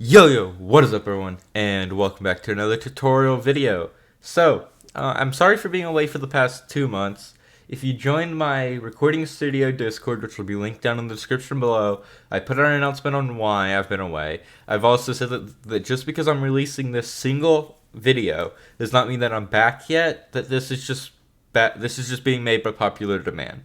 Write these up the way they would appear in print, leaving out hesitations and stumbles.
Yo, what is up everyone, and welcome back to another tutorial video. So, I'm sorry for being away for the past 2 months. If you joined my recording studio Discord, which will be linked down in the description below, I put out an announcement on why I've been away. I've also said that just because I'm releasing this single video does not mean that I'm back yet, that this is just being made by popular demand.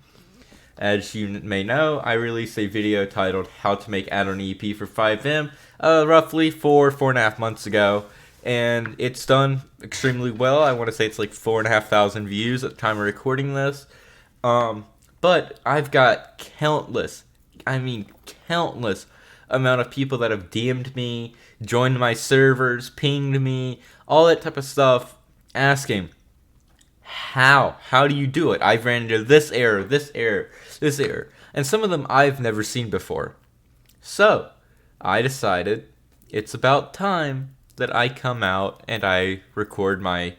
As you may know, I released a video titled How to Make Addon EUP for FiveM roughly 4.5 months ago, and it's done extremely well. I want to say it's like 4,500 views at the time of recording this. But I've got countless amount of people that have DM'd me, joined my servers, pinged me, all that type of stuff, asking, how do you do it? I've ran into this error, and some of them I've never seen before. So I decided it's about time that I come out and I record an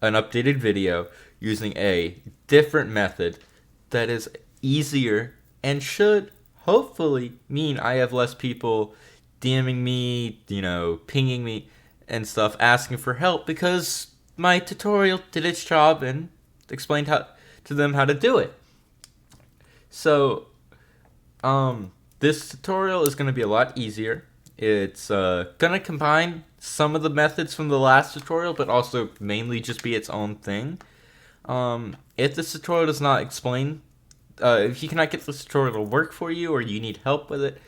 updated video using a different method that is easier and should hopefully mean I have less people DMing me, pinging me and stuff, asking for help, because my tutorial did its job and explained to them how to do it. So, this tutorial is going to be a lot easier. It's going to combine some of the methods from the last tutorial, but also mainly just be its own thing. If this tutorial does not explain, if you cannot get this tutorial to work for you or you need help with it,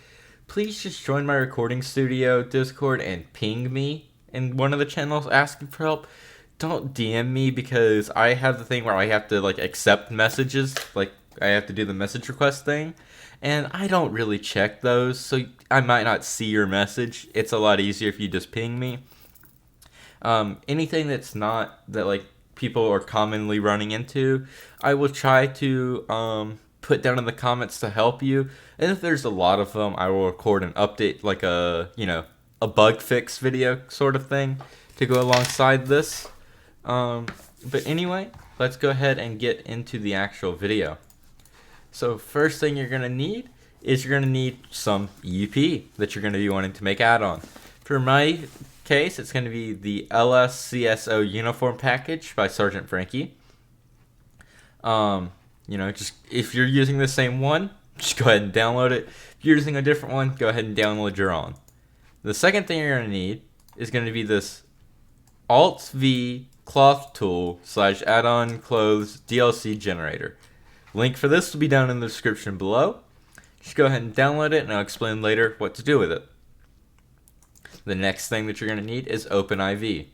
please just join my recording studio Discord and ping me in one of the channels asking for help. Don't DM me, because I have the thing where I have to accept messages, I have to do the message request thing, and I don't really check those, so I might not see your message. It's a lot easier if you just ping me. Anything that's not that people are commonly running into, I will try to put down in the comments to help you. And if there's a lot of them, I will record an update, a bug fix video sort of thing to go alongside this. But anyway, let's go ahead and get into the actual video. So first thing you're going to need is some EUP that you're going to be wanting to make Addon. For my case, it's going to be the LSCSO uniform package by Sergeant Frankie. Just if you're using the same one, just go ahead and download it. If you're using a different one, go ahead and download your own. The second thing you're going to need is going to be this Alt-V cloth tool / add-on clothes DLC generator. Link for this will be down in the description below. Just go ahead and download it, and I'll explain later what to do with it. The next thing that you're going to need is OpenIV.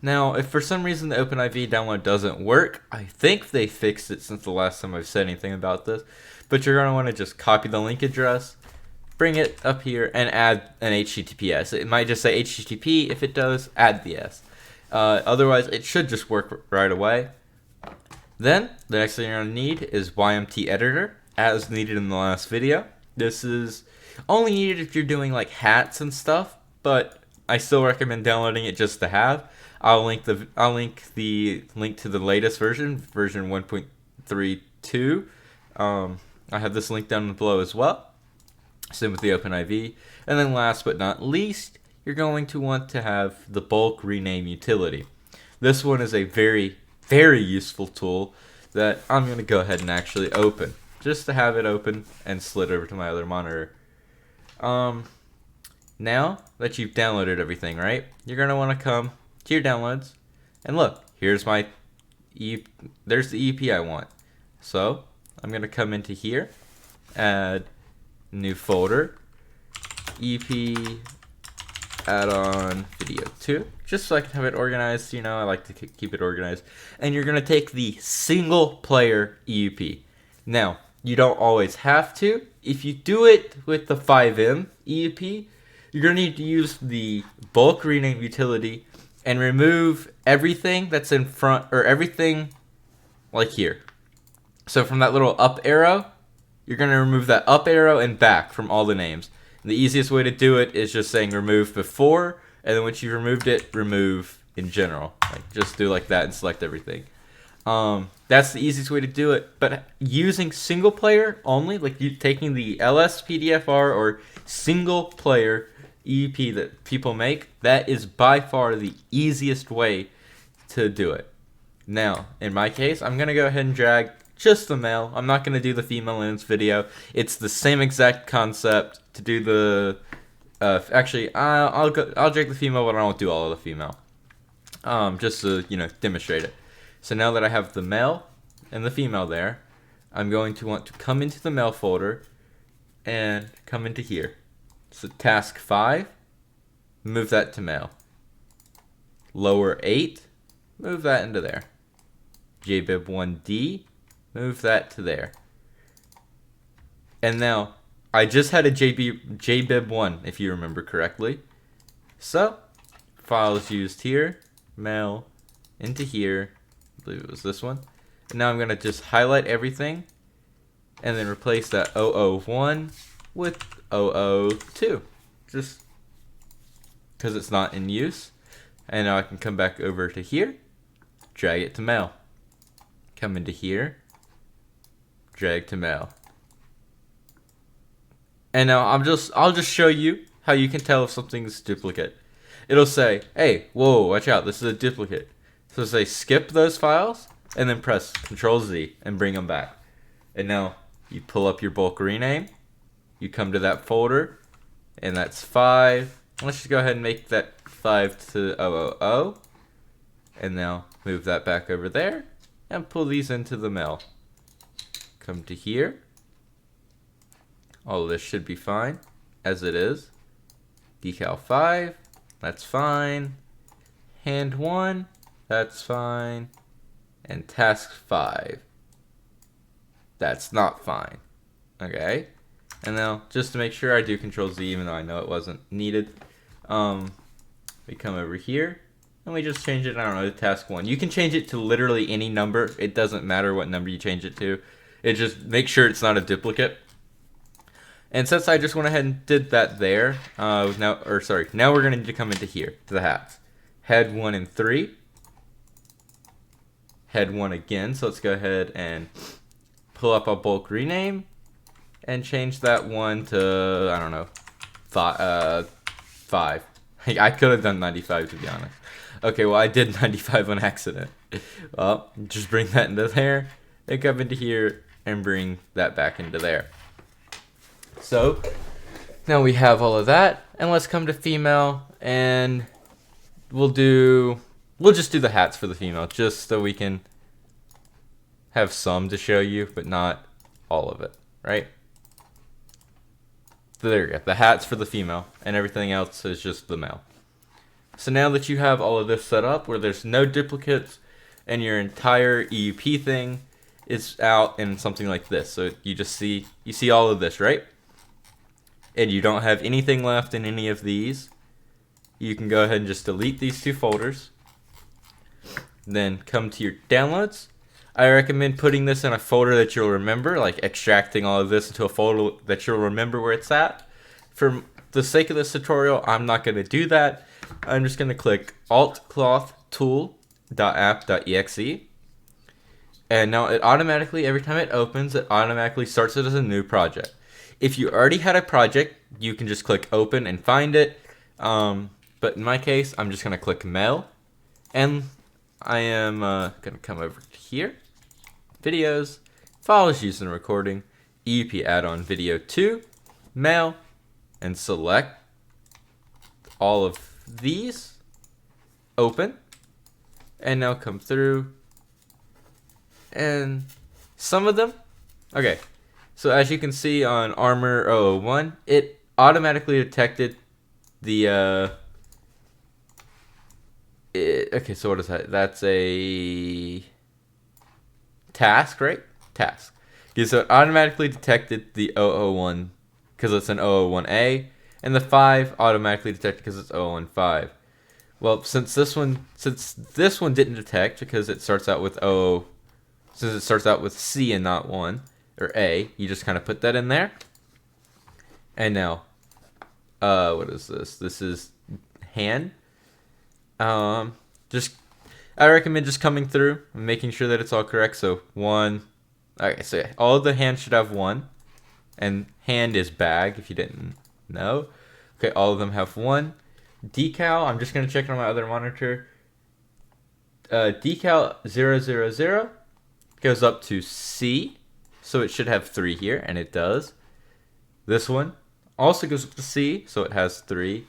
Now, if for some reason the OpenIV download doesn't work, I think they fixed it since the last time I've said anything about this, but you're going to want to just copy the link address, bring it up here, and add an HTTPS. It might just say HTTP. If it does, add the S. Otherwise, it should just work right away. Then, the next thing you're going to need is YMT Editor, as needed in the last video. This is only needed if you're doing hats and stuff, but I still recommend downloading it just to have. I'll link the link to the latest version 1.32. I have this link down below as well. Same with the OpenIV. And then last but not least, you're going to want to have the bulk rename utility. This one is a very, very useful tool that I'm going to go ahead and actually open, just to have it open and slid over to my other monitor. Now that you've downloaded everything, right, you're going to want to come to your downloads, and look, here's my there's the EP I want. So I'm going to come into here, add new folder, EP Addon video 2, just so I can have it organized. I like to keep it organized. And you're going to take the single player EUP. Now, you don't always have to. If you do it with the FiveM EUP, you're going to need to use the bulk rename utility and remove everything that's in front, or everything here. So from that little up arrow, you're going to remove that up arrow and back from all the names. And the easiest way to do it is just saying remove before, and then once you've removed it, remove in general. Just do like that and select everything. That's the easiest way to do it. But using single player only, you taking the LS PDFR or single player EUP that people make, that is by far the easiest way to do it. Now, in my case, I'm going to go ahead and drag just the male. I'm not going to do the female in this video. It's the same exact concept to do the... actually, I'll drag the female, but I won't do all of the female. Just to, demonstrate it. So now that I have the male and the female there, I'm going to want to come into the male folder and come into here. So task 5, move that to male. Lower 8, move that into there. JBib1D, move that to there. And now, I just had a JBib1, if you remember correctly. So, files used here, male, into here, I believe it was this one. And now I'm going to just highlight everything, and then replace that 001 with 002, just because it's not in use. And now I can come back over to here, drag it to male. Come into here, drag to male. And now I'll just show you how you can tell if something's duplicate. It'll say, hey, whoa, watch out, this is a duplicate. So say skip those files, and then press Ctrl-Z and bring them back. And now you pull up your bulk rename, you come to that folder, and that's 5. Let's just go ahead and make that 5 to 000. And now move that back over there, and pull these into the male. Come to here. All of this should be fine, as it is. Decal 5, that's fine. Hand 1, that's fine. And task 5, that's not fine. Okay? And now, just to make sure, I do Ctrl-Z even though I know it wasn't needed. We come over here, and we just change it, I don't know, to task 1. You can change it to literally any number. It doesn't matter what number you change it to. It just make sure it's not a duplicate. And since I just went ahead and did that there, now we're going to need to come into here, to the hats. Head 1 and 3. Head 1 again, so let's go ahead and pull up a bulk rename and change that 1 to, I don't know, 5. I could have done 95 to be honest. Okay, well I did 95 on accident. Well, just bring that into there, and come into here and bring that back into there. So, now we have all of that, and let's come to female, and we'll just do the hats for the female, just so we can have some to show you, but not all of it, right? So there you go, the hats for the female, and everything else is just the male. So now that you have all of this set up, where there's no duplicates, and your entire EUP thing is out in something like this, so you see all of this, right? And you don't have anything left in any of these, you can go ahead and just delete these 2 folders. Then come to your downloads. I recommend putting this in a folder that you'll remember, like extracting all of this into a folder that you'll remember where it's at. For the sake of this tutorial, I'm not going to do that. I'm just going to click alt-cloth tool.app.exe. And now it automatically, every time it opens, it automatically starts it as a new project. If you already had a project, you can just click open and find it. But in my case, I'm just going to click mail. And I am going to come over to here. Videos, files used in recording, EUP add-on video 2, mail, and select all of these. Open. And now come through. And some of them. Okay. So as you can see on Armor 001, it automatically detected the, okay, so what is that? That's a task, right? Task. Okay, so it automatically detected the 001 because it's an 001A, and the 5 automatically detected because it's 015. Well, since this one didn't detect because it starts out with since it starts out with C and not 1, or A, you just kind of put that in there. And now, what is this? This is hand. I recommend just coming through and making sure that it's all correct. So 1, okay, so all of the hands should have 1, and hand is bag if you didn't know. Okay, all of them have 1. Decal, I'm just going to check it on my other monitor. Decal 000 goes up to C, so it should have 3 here, and it does. This one also goes up to C, so it has 3.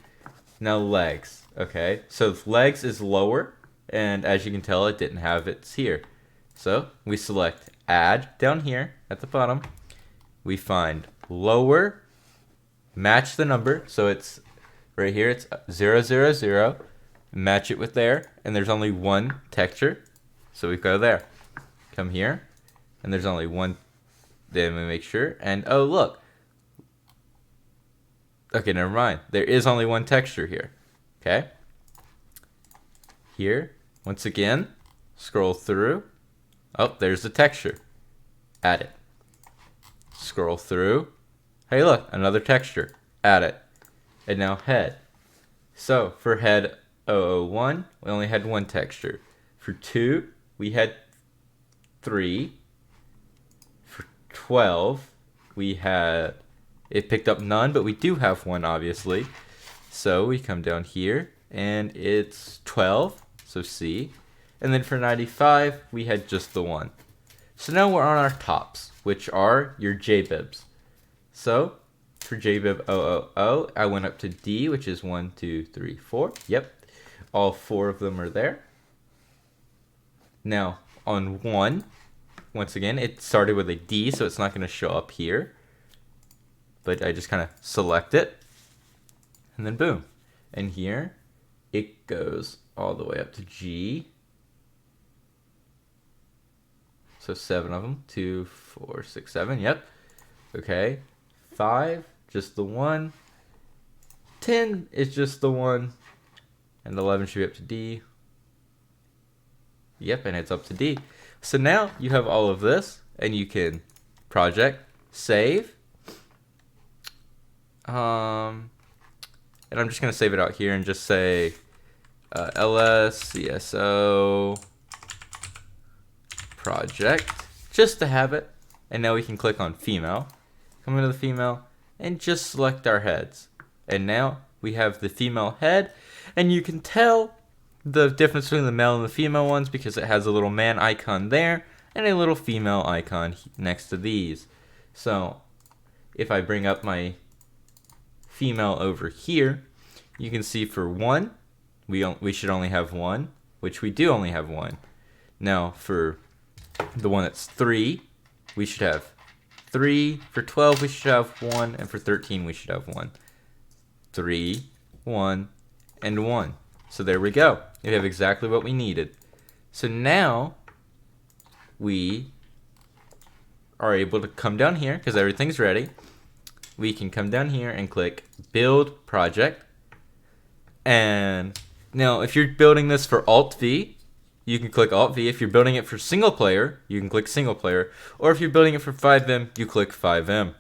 Now legs, okay, so legs is lower, and as you can tell, it didn't have its here. So we select add down here at the bottom. We find lower, match the number, so it's right here, it's 000, match it with there, and there's only 1 texture, so we go there. Come here, and there's only 1, then we make sure, and oh look, okay, never mind, there is only 1 texture here. Okay, here, once again, scroll through, oh, there's the texture, add it, scroll through, hey look, another texture, add it, and now head. So for head 001, we only had 1 texture. For 2, we had 3. For 12, we had, it picked up none, but we do have 1, obviously. So we come down here, and it's 12, so C. And then for 95, we had just the 1. So now we're on our tops, which are your JBibs. So for JBib 000, I went up to D, which is 1, 2, 3, 4. Yep, all 4 of them are there. Now on 1, once again, it started with a D, so it's not going to show up here. But I just kind of select it, and then boom. And here, it goes all the way up to G. So 7 of them, 2, 4, 6, 7, yep. Okay, 5, just the 1. 10 is just the 1. And 11 should be up to D. Yep, and it's up to D. So now you have all of this, and you can project, save. And I'm just going to save it out here and just say LSCSO project, just to have it. And now we can click on female, come into the female, and just select our heads. And now we have the female head, and you can tell the difference between the male and the female ones because it has a little man icon there and a little female icon next to these. So if I bring up my female over here, you can see for 1, we should only have 1, which we do only have 1. Now for the one that's 3, we should have 3. For 12, we should have 1, and for 13, we should have 1. 3, 1, and 1. So there we go. We have exactly what we needed. So now we are able to come down here because everything's ready. We can come down here and click Build Project. And now if you're building this for Alt-V, you can click Alt-V. If you're building it for single player, you can click single player. Or if you're building it for FiveM, you click FiveM.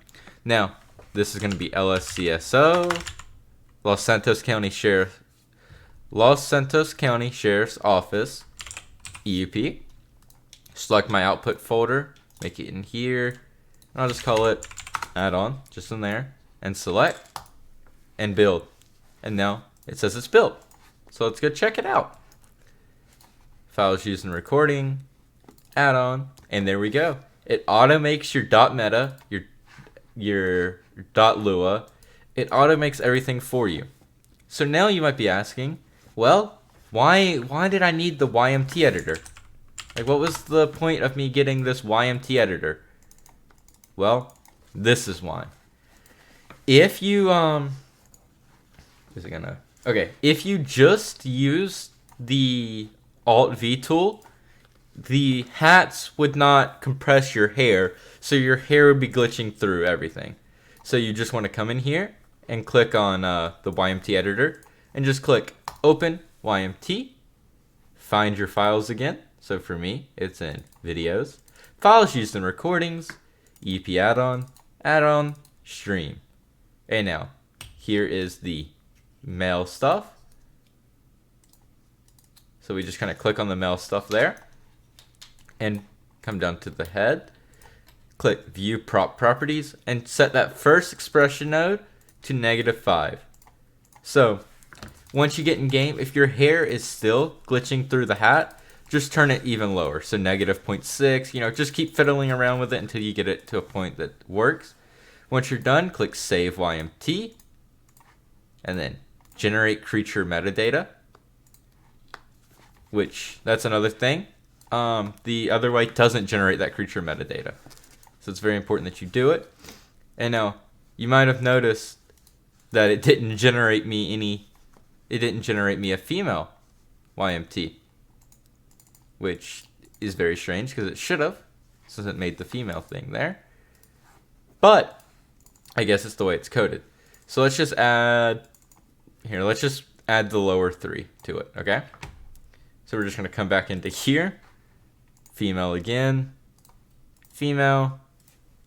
Now, this is going to be LSCSO, Los Santos County Sheriff's Office, EUP. Select my output folder, make it in here, and I'll just call it Addon, just in there, and select, and build. And now it says it's built. So let's go check it out. Files used in recording, Addon, and there we go. It auto makes your .meta, your .lua. It auto makes everything for you. So now you might be asking, well, why did I need the YMT editor? Like, what was the point of me getting this YMT editor? Well, this is why. If you if you just use the Alt-V tool, the hats would not compress your hair, so your hair would be glitching through everything. So you just want to come in here and click on the YMT editor and just click Open YMT, find your files again. So for me, it's in Videos, Files Used in Recordings, EUP Addon, Addon, Stream. And now, here is the male stuff. So we just kind of click on the male stuff there and come down to the head, click View Prop Properties, and set that first expression node to -5. So once you get in game, if your hair is still glitching through the hat, just turn it even lower. So negative 0.6, just keep fiddling around with it until you get it to a point that works. Once you're done, click Save YMT, and then Generate Creature Metadata, which, that's another thing. The other way doesn't generate that creature metadata. So it's very important that you do it. And now, you might have noticed that it didn't generate me a female YMT, which is very strange because it should have, since it made the female thing there. But I guess it's the way it's coded. So let's just add the lower 3 to it, okay? So we're just going to come back into here, female again, female,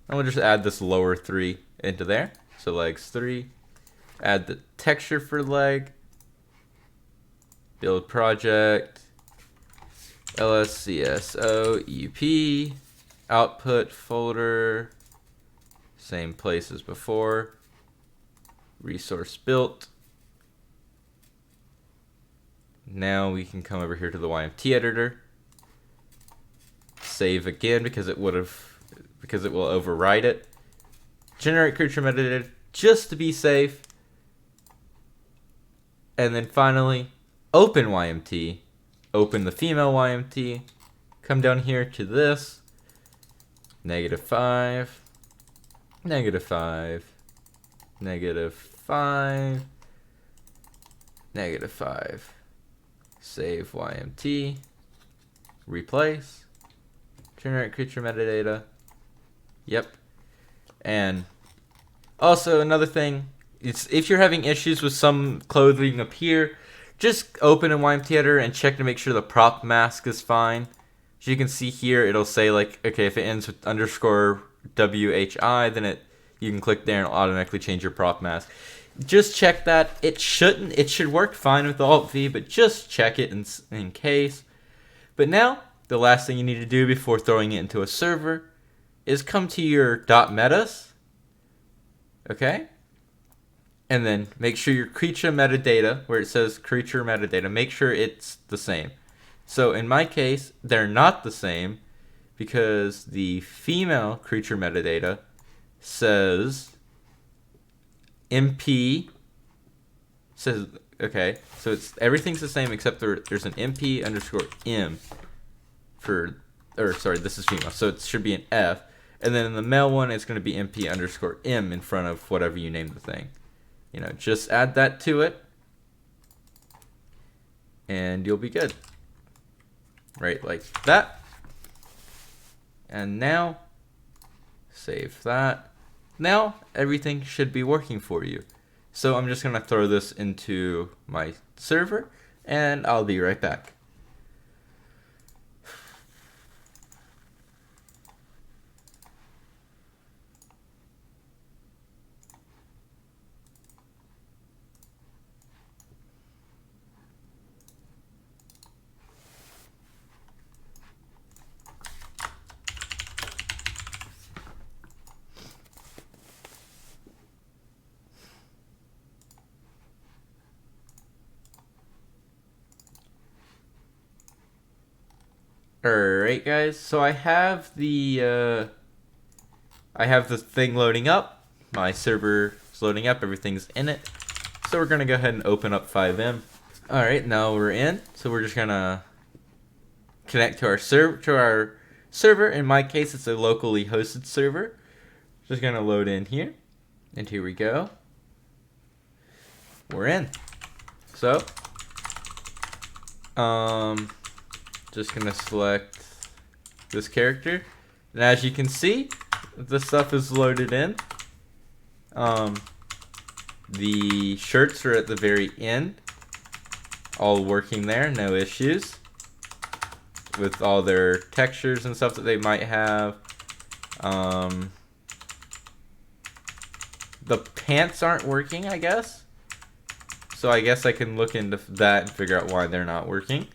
and we'll just add this lower 3 into there. So legs 3, add the texture for leg, build project, LSCSO EUP, output folder, same place as before, resource built. Now we can come over here to the YMT editor, save again because it will override it. Generate creature metadata just to be safe. And then finally, open YMT, open the female YMT, come down here to this, -5, -5, -5, -5. Save YMT, replace, generate creature metadata. Yep. And also another thing, it's if you're having issues with some clothing up here, just open a YMT editor and check to make sure the prop mask is fine. As you can see here, it'll say like, okay, if it ends with _WHI, then you can click there and it'll automatically change your prop mask. Just check that. It should work fine with Alt-V, but just check it in case. But now, the last thing you need to do before throwing it into a server is come to your .metas, okay? And then make sure your creature metadata, where it says creature metadata, make sure it's the same. So in my case, they're not the same because the female creature metadata says MP says, okay, so everything's the same except there's an MP_M this is female, so it should be an F, and then in the male one it's going to be MP_M in front of whatever you name the thing. Just add that to it and you'll be good. Right, like that. And now save that. Now everything should be working for you. So I'm just going to throw this into my server and I'll be right back. Alright guys, so I have the thing loading up. My server is loading up, everything's in it. So we're gonna go ahead and open up FiveM. Alright, now we're in. So we're just gonna connect to our server. In my case, it's a locally hosted server. Just gonna load in here. And here we go. We're in. So just gonna select this character, and as you can see, the stuff is loaded in. The shirts are at the very end, all working there, no issues with all their textures and stuff that they might have. The pants aren't working, I guess, so I guess I can look into that and figure out why they're not working.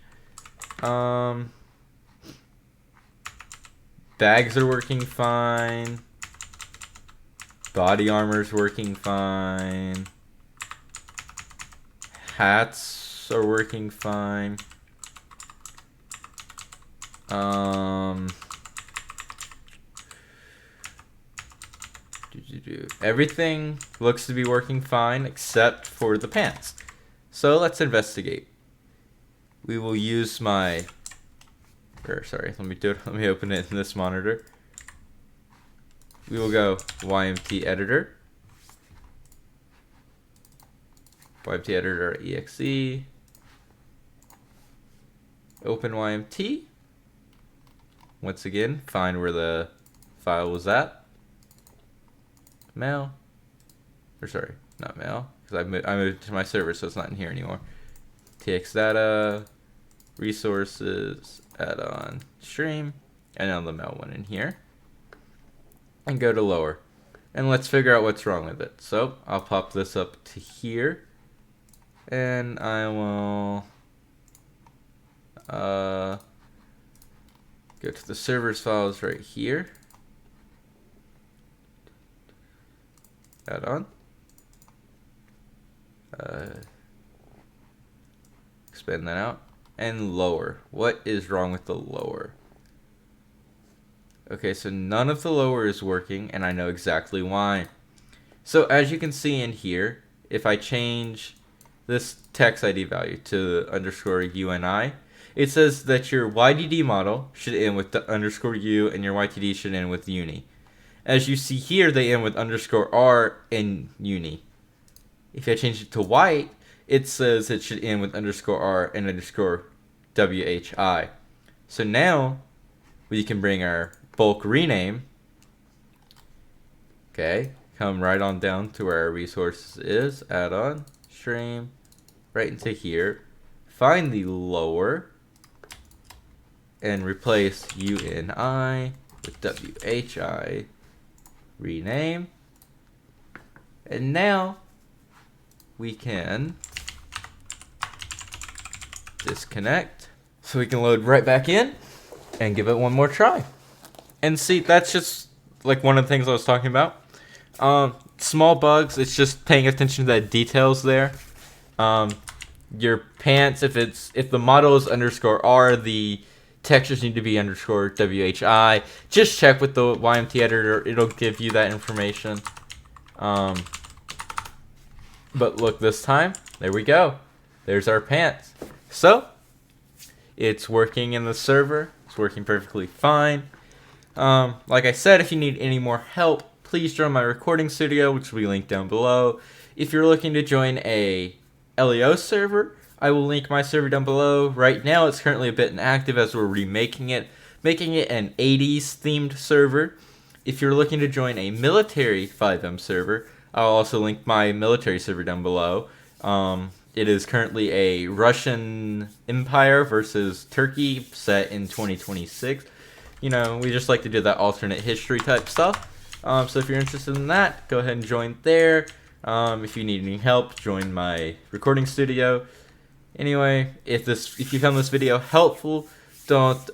Bags are working fine. Body armor's working fine. hats are working fine. Everything looks to be working fine except for the pants. So let's investigate. We will use my, let me open it in this monitor. We will go YMT Editor. YMT Editor.exe. Open YMT. Once again, find where the file was at. Mail. Not mail, because I moved to my server, so it's not in here anymore. Txdata, resources, Addon stream, and now the mail one in here. And go to lower. And let's figure out what's wrong with it. So I'll pop this up to here. And I will go to the server's files right here. Addon. Expand that out. And lower. What is wrong with the lower? Okay, so none of the lower is working, and I know exactly why. So as you can see in here, if I change this text ID value to _UNI, it says that your YDD model should end with the _U and your YTD should end with uni. As you see here, they end with _R and uni. If I change it to white, it says it should end with _R and _WHI. So now we can bring our bulk rename, okay, come right on down to where our resources is, Addon, stream, right into here, find the lower, and replace UNI with WHI, rename, and now we can disconnect so we can load right back in and give it one more try. And see, that's just like one of the things I was talking about. Small bugs, it's just paying attention to the details there. Your pants, if the model is _R, the textures need to be _WHI. Just check with the YMT editor, it'll give you that information. But look, this time, there we go. There's our pants. So, it's working in the server. It's working perfectly fine. Like I said, if you need any more help, please join my recording studio, which will be linked down below. If you're looking to join a LEO server, I will link my server down below. Right now, it's currently a bit inactive as we're remaking it, making it an 80s themed server. If you're looking to join a military FiveM server, I'll also link my military server down below. It is currently a Russian Empire versus Turkey set in 2026. You know, we just like to do that alternate history type stuff. So if you're interested in that, go ahead and join there. If you need any help, join my recording studio. Anyway, if you found this video helpful, don't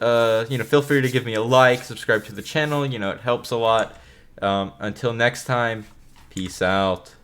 feel free to give me a like, subscribe to the channel. You know, it helps a lot. Until next time, peace out.